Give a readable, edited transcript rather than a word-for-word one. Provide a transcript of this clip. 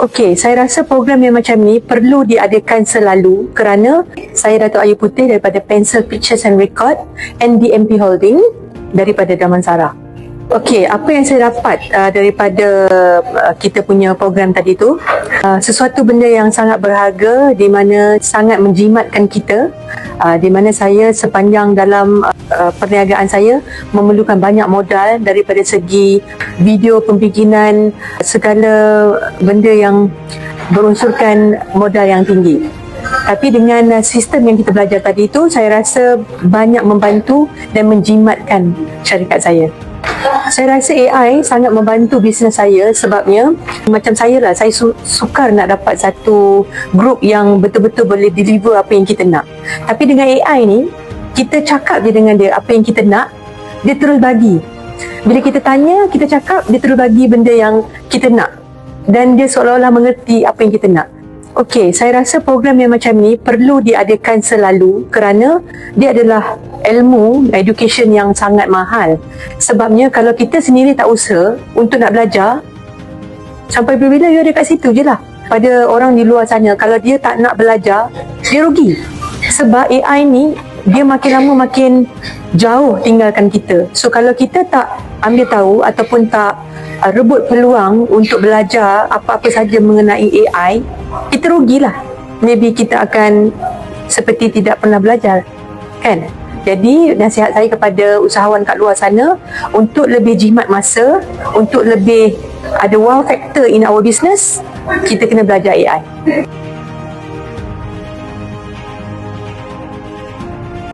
Okey, saya rasa program yang macam ni perlu diadakan selalu kerana saya Dato' Ayu Putih daripada Pencil Pictures and Record, NDMP Holding daripada Damansara. Okey, apa yang saya dapat daripada kita punya program tadi tu, sesuatu benda yang sangat berharga di mana sangat menjimatkan kita, di mana saya sepanjang dalam perniagaan saya memerlukan banyak modal daripada segi video pembikinan, segala benda yang berunsurkan modal yang tinggi. Tapi dengan sistem yang kita belajar tadi tu, saya rasa banyak membantu dan menjimatkan syarikat saya. Saya rasa AI sangat membantu bisnes saya sebabnya macam saya lah, saya sukar nak dapat satu grup yang betul-betul boleh deliver apa yang kita nak. Tapi dengan AI ni, kita cakap je dengan dia apa yang kita nak, dia terus bagi. Bila kita tanya, kita cakap, dia terus bagi benda yang kita nak. Dan dia seolah-olah mengerti apa yang kita nak. Okey, saya rasa program yang macam ni perlu diadakan selalu kerana dia adalah ilmu, education yang sangat mahal. Sebabnya kalau kita sendiri tak usaha untuk nak belajar, sampai bila-bila dia ada kat situ je lah. Pada orang di luar sana, kalau dia tak nak belajar, dia rugi. Sebab AI ni, dia makin lama makin jauh tinggalkan kita. So kalau kita tak ambil tahu ataupun tak rebut peluang untuk belajar apa-apa saja mengenai AI, kita rugilah. Maybe kita akan seperti tidak pernah belajar, kan? Jadi nasihat saya kepada usahawan kat luar sana, untuk lebih jimat masa, untuk lebih ada wow factor in our business, kita kena belajar AI.